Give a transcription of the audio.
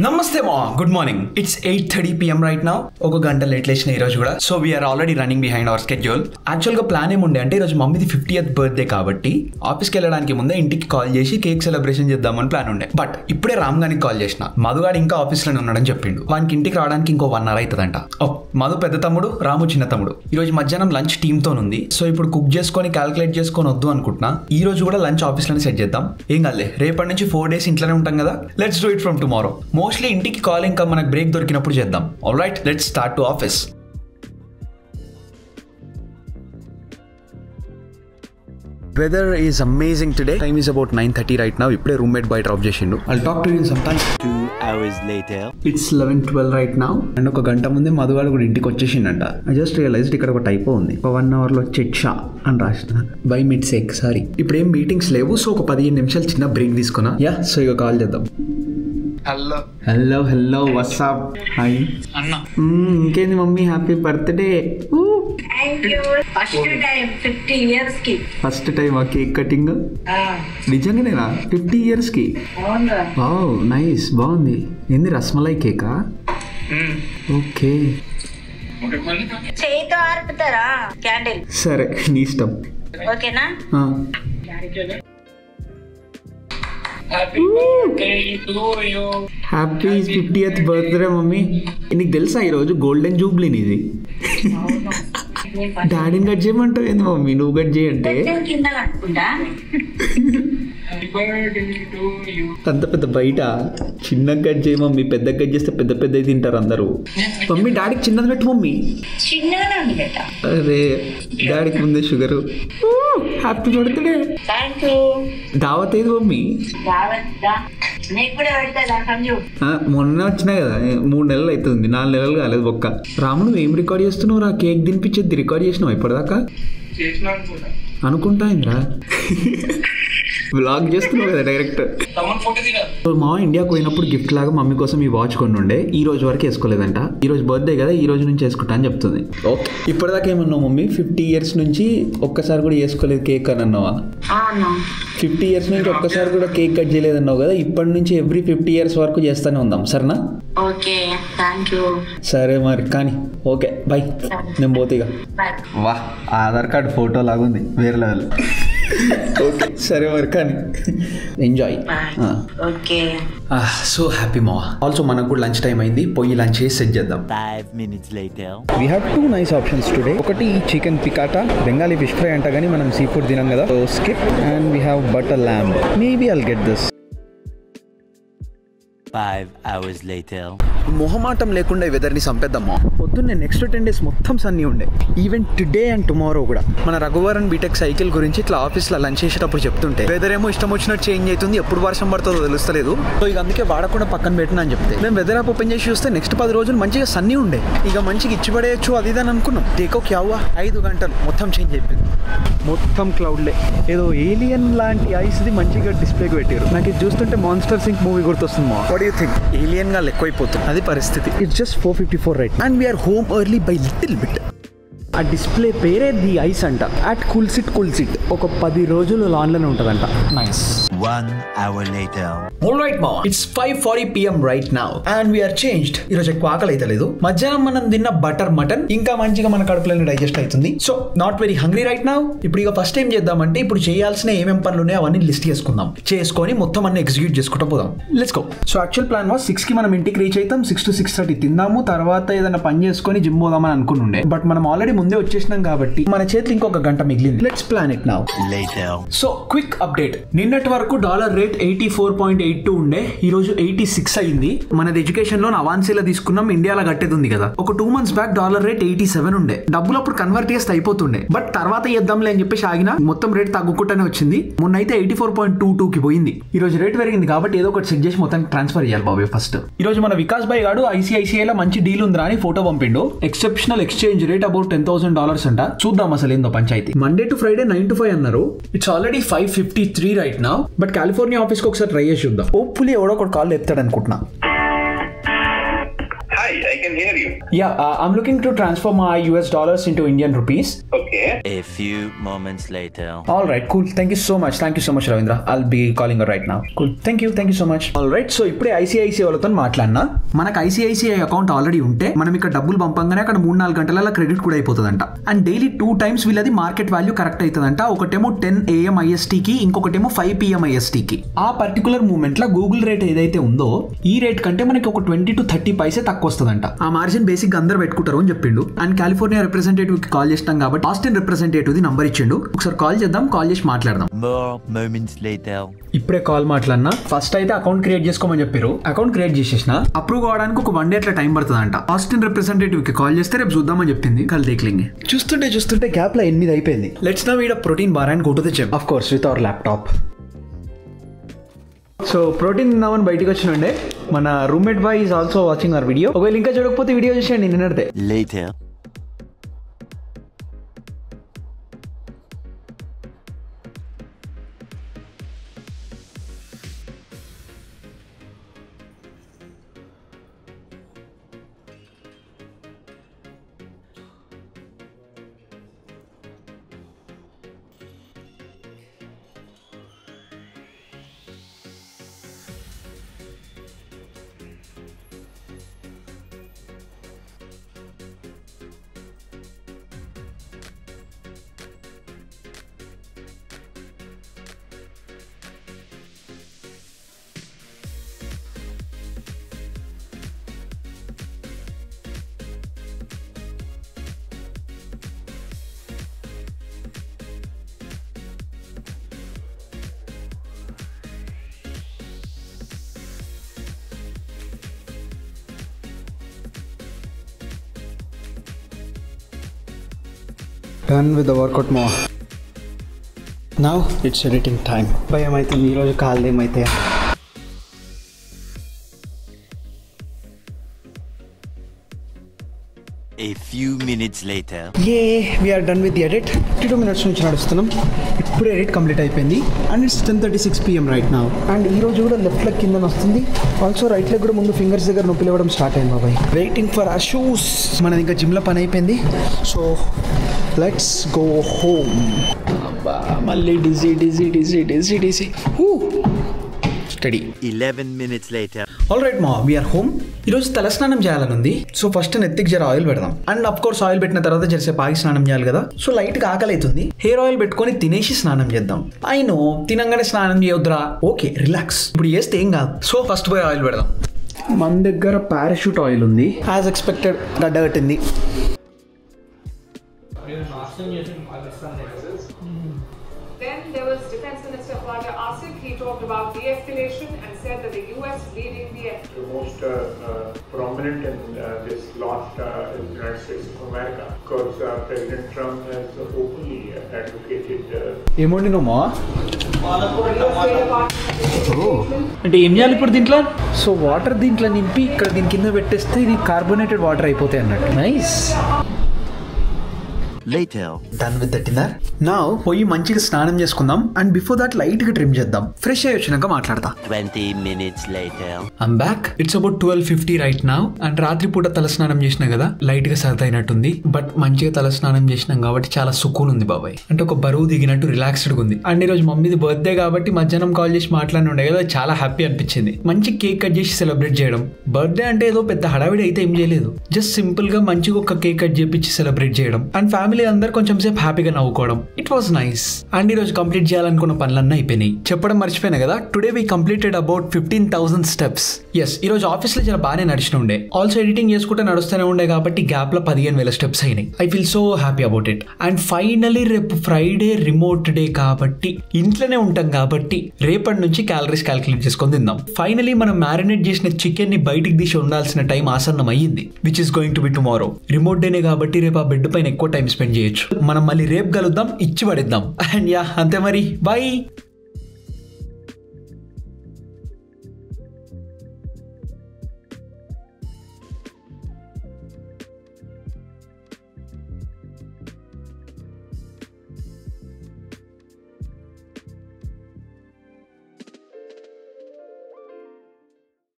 నమస్తే మా good morning. It's 8:30 PM right now. ఒక గంట లేట్ లేచిన ఈ రోజు కూడా. So we're already running behind our schedule. యాక్చువల్ గా ప్లాన్ ఏముండే అంటే ఈ రోజు మమ్మీది 50th బర్త్డే కాబట్టి ఆఫీస్కి వెళ్ళడానికి ముందే ఇంటికి కాల్ చేసి కేక్ సెలబ్రేషన్ చేద్దామని ప్లాన్ ఉండే. బట్ ఇప్పుడే రామ్ గారికి కాల్ చేసిన. మధుగాడు ఇంకా ఆఫీస్ లోనే ఉన్నాడని చెప్పిండు. వానికి ఇంటికి రావడానికి ఇంకో 1 hour అవుతుందంట. మధు పెద్ద తమ్ముడు, రాము చిన్న తమ్ముడు. ఈ రోజు మధ్యాహ్నం లంచ్ టీమ్ తో ఉంది. సో ఇప్పుడు కుక్ చేసుకొని క్యాలిక్యులేట్ చేసుకొని వద్దు అనుకుంటున్నా. ఈ రోజు కూడా లంచ్ ఆఫీస్ లోనే సెట్ చేద్దాం. ఏం కాదులే, రేపటి నుంచి 4 days ఇంట్లోనే ఉంటాం కదా. Let's do it from tomorrow. Mostly ఇంటికి కాల్ ఇంకా మనకు బ్రేక్ దొరికినప్పుడు చేద్దాం. Alright, let's start to office. Weather is amazing today. Time is about 9:30 right now. ఇప్పుడే రూమ్మేట్ బై డ్రాప్ చేసిండు. I'll talk to you in some time. 2 hours later. It's 11:12 right now. And ఒక గంట ముందే మధుగాడు కూడా ఇంటికి వచ్చేసిండంట. I just realized ఇక్కడ ఒక typo ఉంది. ఒక 1 hour లో చిట్షా అని రాసిన. By mistake, sorry. ఇప్పుడు ఏం మీటింగ్స్ లేవు, సో ఒక 15 నిమిషాలు చిన్న బ్రేక్ తీసుకున్నా. సో ఇక కాల్ చేద్దాం. Hello WhatsApp. హాయ్ అన్న. ఇంకేంది mummy, happy birthday. First time ఆ కేక్ కటింగ్ నిజంగానేనా? 50 years కి? వావ్, నైస్, బాగుంది. ఏంది, రస్మలై కేకా? ఓకే, సరే నీ ఇష్టం. Happy 50th birthday mummy. నీకు తెలుసా ఈరోజు గోల్డెన్ జూబ్లీ నీది? డాడీని కట్ చేయమంటావు ఏంది మమ్మీ? నువ్వు కట్ చేయంటే అంత పెద్ద బయట చిన్న కట్ చేయి మమ్మీ. పెద్ద కట్ చేస్తే పెద్ద పెద్ద తింటారు అందరూ. మమ్మీ డాడీకి చిన్నది పెట్టు మమ్మీ. అరే డాడీకి ముందే షుగర్. Happy birthday. దావత్ ఏది మమ్మీ? మొన్న వచ్చినా కదా, 3 నెలలు అవుతుంది. 4 నెలలు కాలేదు ఒక్క. రాముడు ఏం రికార్డ్ చేస్తున్నావు రా? కేక్ తినిపించేది రికార్డ్ చేసినావు ఇప్పటిదాకా? అనుకుంటా ఇంద్రా వ్లాగ్ చేస్తున్నావు కదా డైరెక్ట్. మా ఇండియాకు పోయినప్పుడు గిఫ్ట్ లాగా మమ్మీ కోసం ఈ వాచ్ కొన్ని ఉండే. ఈ రోజు వరకు వేసుకోలేదంట. ఈ రోజు బర్త్డే కదా, ఈ రోజు నుంచి వేసుకుంటా అని చెప్తుంది. ఓకే, ఇప్పటిదాకా ఏమన్నావు మమ్మీ? 50 years నుంచి ఒక్కసారి కూడా వేసుకోలేదు కేక్ అని అన్నావా? 50 years నుంచి ఒక్కసారి కూడా కేక్ కట్ చేయలేదన్నావు కదా. ఇప్పటి నుంచి ఎవ్రీ 50 years వరకు చేస్తానే ఉందాం, సరేనా? సరే మరి కానీ. ఓకే బై, నేను పోతేగా. వా, ఆధార్ కార్డు ఫోటో లాగుంది, వేరే లెవెల్. ఓకే సరే మరి కానీ. ఎంజాయ్. సో హ్యాపీ మా. ఆల్సో మనకు కూడా లంచ్ టైం అయింది. పోయి లంచ్ చేసి సెట్ చేద్దాం. 5 minutes later. We have 2 nice options today. ఒకటి చికెన్ పికాటా, బెంగాలీ ఫిష్ ఫ్రై అంట, కానీ మనం సీ ఫుడ్ తినాం కదా, so skip. And we have butter lamb. Maybe I'll get this. 5 hours later. మొహమాటం లేకుండా ఈ వెదర్ని చంపేద్దామా. పొద్దున్నే నెక్స్ట్ 10 days మొత్తం సన్నీ ఉండే. ఈవెన్ టుడే అండ్ టుమారో కూడా. మన రఘువరన్ బీటెక్ సైకిల్ గురించి ఇట్లా ఆఫీస్లో లంచ్ చేసేటప్పుడు చెప్తుంటే వెదర్ ఏమో ఇష్టం వచ్చినట్టు చేంజ్ అవుతుంది, ఎప్పుడు వర్షం పడుతుందో తెలుస్తలేదు. సో ఇక అందుకే వాడకుండా పక్కన పెట్టినా అని చెప్తే మేము వెదర్ యాప్ ఓపెన్ చేసి చూస్తే నెక్స్ట్ 10 రోజులు మంచిగా సన్నీ ఉండే. ఇక మంచిగా ఇచ్చిపడేయచ్చు అది ఇది అని అనుకున్నాం. టేకో క్యావా 5 గంటలు మొత్తం చేంజ్ అయిపోయింది. మొత్తం క్లౌడ్లే. ఏదో ఏలియన్ లాంటి ఐస్ది మంచిగా డిస్ప్లేకి పెట్టారు. నాకు ఇది చూస్తుంటే మాన్స్టర్ సింక్ మూవీ గుర్తొస్తుంది. What you think? ఏలియన్ గా ఎక్కువైపోతుంది అది పరిస్థితి. It's just 4:54 right and we're home early by little bit. ఆ డిస్ప్లే పేరే ది ఐస్ అంట. అట్ కూల్ సిట్ ఒక 10 రోజులు లాన్లోనే ఉంటుందంట. నైస్. 1 hour later. ఆల్రైట్ మా, it's 5:40 PM right now and we're changed. ఈరోజు ఎక్కువ ఆకలి అయితే లేదు. మధ్యాహ్నం మనం తిన్న బటర్ మటన్ ఇంకా మంచిగా మన కడుపులో డైజెస్ట్ అవుతుంది. So not very hungry right now. ఇప్పుడు ఇక ఫస్ట్ ఏం చేద్దామంటే ఇప్పుడు చేయాల్సిన ఏమేం పనులు ఉన్నాయో అవన్నీ లిస్ట్ చేసుకుందాం. చేసుకొని మొత్తం అన్ని ఎగ్జిక్యూట్ చేసుకుంటూ పోదాం. Let's go. So actual plan was 6 కి మనం ఇంటికి రీచ్ అవుతాం. 6 to 6:30 తిందాము, తర్వాత ఏదైనా పని చేసుకొని జిమ్ పోదామని అనుకుంటుండే. బట్ మనం ఆల్రెడీ ముందే వచ్చేసినాం కాబట్టి మన చేతిలో ఇంకొక గంట మిగిలింది. Let's plan it now. So quick update. నిన్నటి వరకు డాలర్ రేట్ 84.82 ఉండే. ఈ రోజు 86 అయింది. మనది ఎడ్యుకేషన్ లోన్ అవాన్సీలో తీసుకున్నాం, ఇండియాలో కట్టేది ఉంది కదా. ఒక 2 months బ్యాక్ డాలర్ రేట్ 87 ఉండే. డబ్బులు అప్పుడు కన్వర్ట్ చేస్తే అయిపోతుండే, బట్ తర్వాత చేద్దాంలే అని చెప్పేసి ఆగిన. మొత్తం రేట్ తగ్గుకుంటానే వచ్చింది. మొన్న అయితే 84.22 కి పోయింది. ఈ రోజు రేట్ పెరిగింది కాబట్టి ఏదో ఒకటి సెట్ చేసి మొత్తం ట్రాన్స్ఫర్ చేయాలి బాబు ఫస్ట్. ఈ రోజు మన వికాస్ భాయ్ గాడు ఐసిఐసిఐ లో మంచి డీల్ ఉందిరా అని ఫోటో పంపిండు. ఎక్సెప్షనల్ ఎక్స్చేంజ్ రేట్ అబౌట్ $10,000 అంట. చూద్దాం అసలు ఏందో పంచాయతీ. మండే టు ఫ్రైడే 9 to 5 అన్నారు. It's already 5:53 right now. But California office కి ఒకసారి ట్రై చేసి చూద్దాం. హోప్ఫుల్లీ ఎవడో ఒకటి కాల్ ఎత్తాడు అనుకుంటున్నా. Hi, I can hear you. Yeah, I'm looking to transfer my US dollars into Indian rupees. Okay. A few moments later. All right, cool. Thank you so much, Ravindra. I'll be calling her right now. Cool. Thank you so much. All right, so ఇప్పుడే ICICI వాళ్ళతో మాట్లాడినా. మనకు ICICI account already ఉంటే మనం ఇక్కడ డబ్బులు పంపంగానే అక్కడ 3-4 గంటల క్రెడిట్ కూడా అయిపోతుందంట. అండ్ డైలీ 2 times వీళ్ళది మార్కెట్ వాల్యూ కరెక్ట్ అవుతుందంట. ఒకటేమో 10 AM IST కి, ఇంకొకటేమో 5 PM IST కి. ఆ పర్టికులర్ మూమెంట్ లో గూగుల్ రేట్ ఏదైతే ఉందో ఈ రేట్ కంటే మనకి ఒక 20 to 30 పైసే తక్కువ వస్తుందంట. ఆ మార్జిన్ బేసిక్ అందరు పెట్టుకుంటారు అని చెప్పిండు. అండ్ కాలిఫోర్నియా రిప్రజెంటేటివ్ కి కాల్ చేస్తాం కాబట్టి ఆస్టిన్ రిప్రజెంటేటివ్ ది నంబర్ ఇచ్చిండు. ఒకసారి కాల్ చేద్దాం, కాల్ చేసి మాట్లాడదాం. More moments later. ఇప్పుడే కాల్ మాట్లాడినా. ఫస్ట్ అయితే అకౌంట్ క్రియేట్ చేసుకోమని చెప్పారు. అకౌంట్ క్రియేట్ చేసేసిన. అప్రూవ్ కావడానికి ఒక 1 day అట్లా టైం పడుతుందంట. ఆస్టిన్ రిప్రజెంటేటివ్ కి కాల్ చేస్తే రేపు చూద్దామని చెప్పింది. కల్ దేఖ్లేంగే. చూస్తుంటే గ్యాప్ లో 8 అయిపోయింది. Let's now eat a protein bar and go to the gym. Of course with our laptop. So protein తిన్నామని బయటకు వచ్చినండే మన roommate boy is also watching our video. ఒకవేళ ఇంకా చూడకపోతే వీడియో చూసేయండి నిన్నటిదే. Later. Done with the workout more. Now it's editing time. భయం అవుతుంది ఈరోజు కాళ్ళు ఏమైతే. A few minutes later. We are done with the edit. 52 minutes నుంచి నడుస్తున్నాం. ఇప్పుడు ఎడిట్ కంప్లీట్ అయిపోయింది. And it's 10:36 PM right now. And ఈ రోజు కూడా లెఫ్ట్ లెగ్ కింద వస్తుంది. ఆల్సో రైట్ లెగ్ కూడా ముందు ఫింగర్స్ దగ్గర నొప్పి లేవడం స్టార్ట్ అయింది బాబాయ్. వెయిటింగ్ ఫర్ ఆ షూస్. మనది ఇంకా జిమ్లో పని అయిపోయింది. So let's go home. అబ్బా మళ్ళీ dizzy. Study. 11 minutes later. All right మా వీఆర్ హోమ్. ఈరోజు తలస్నానం చేయాలని ఉంది. సో ఫస్ట్ నెత్తికి జర ఆయిల్ పెడదాం. అండ్ అఫ్ కోర్స్ ఆయిల్ పెట్టిన తర్వాత జరసేపు ఆగి స్నానం చేయాలి కదా. సో లైట్ గా ఆకలి అవుతుంది. హెయిర్ ఆయిల్ పెట్టుకొని తినేసి స్నానం చేద్దాం. అయినో తినంగానే స్నానం చేయొద్దురా. Okay relax. ఇప్పుడు చేస్తే ఏం కాదు. సో ఫస్ట్ పోయి ఆయిల్ పెడదాం. మన దగ్గర పారాషూట్ ఆయిల్ ఉంది. యాజ్ ఎక్స్పెక్టెడ్ గడ్డ కట్టింది. Then there was Defense Minister Khwaja Asif. He talked about de-escalation and said that the US leading the The most prominent in this lot is the United States of America, because President Trump has openly advocated. ఏమోండి మా అంటే ఏం చేయాలి ఇప్పుడు దీంట్లో? So water దీంట్లో నింపి ఇక్కడ దీని కింద పెట్టేస్తే ఇది కార్బోనేటెడ్ వాటర్ అయిపోతాయి అన్నట్టు. Nice. Later. Done with the dinner. Now పోయి మంచిగా స్నానం చేసుకుందాం. అండ్ బిఫోర్ దట్ లైట్ గా ట్రిమ్ చేద్దాం. ఫ్రెష్ అయ్యి వచ్చినాక మాట్లాడతా. 20 minutes later. I'm back. It's about 12:50 right now. And రాత్రి పూట తలస్నానం చేసినా కదా లైట్ గా సర్ది అయినట్టుంది. బట్ మంచిగా తలస్నానం చేసినాం కాబట్టి చాలా సుకూన్ ఉంది బాబాయ్. అంటే ఒక బరువు దిగినట్టు రిలాక్స్డ్ గా ఉంది. అండ్ ఈ రోజు మమ్మీది బర్త్డే కాబట్టి మధ్యాహ్నం కాల్ చేసి మాట్లాడి ఉండే కదా చాలా హ్యాపీ అనిపించింది. మంచి కేక్ కట్ చేసి సెలబ్రేట్ చేయడం. బర్త్డే అంటే ఏదో పెద్ద హడావిడి అయితే ఏం చేయలేదు. జస్ట్ సింపుల్ గా మంచిగా ఒక కేక్ కట్ చేపించి సెలబ్రేట్ చేయడం. అండ్ ఫ్యామిలీ అందరు కొంచెం సేపు హ్యాపీగా నవ్వుకోవడం. It was nice. అండ్ ఈ రోజు కంప్లీట్ చేయాలనుకున్న పనులన్నీ అయిపోయినాయి. చెప్పడం మర్చిపోయినా కదా. Today we completed about 15,000 steps. Yes ఈ రోజు ఆఫీస్ లో చాలా బాగానే నడిచిన ఉండే. ఆల్సో ఎడిటింగ్ చేసుకుంటే నడుస్తూనే ఉండే కాబట్టి గ్యాప్ లో 15,000 steps అయినాయి. I feel so happy about it. And finally రేపు ఫ్రైడే రిమోట్ డే కాబట్టి ఇంట్లోనే ఉంటాం కాబట్టి రేపటి నుంచి క్యాలరీస్ క్యాల్కులేట్ చేసుకొని తిందాం. ఫైనలీ మనం మ్యారినేట్ చేసిన చికెన్ ని బయటికి తీసి ఉండాల్సిన టైం ఆసన్నం అయ్యింది. Which is going to be tomorrow. Remote డేనే కాబట్టి రేపు ఆ బెడ్ పైన ఎక్కువ టైం స్పెండ్ చేయొచ్చు. మనం మళ్ళీ రేపు కలుద్దాం. ఇచ్చి పడిద్దాం. అండ్ యా అంతే మరి. బై.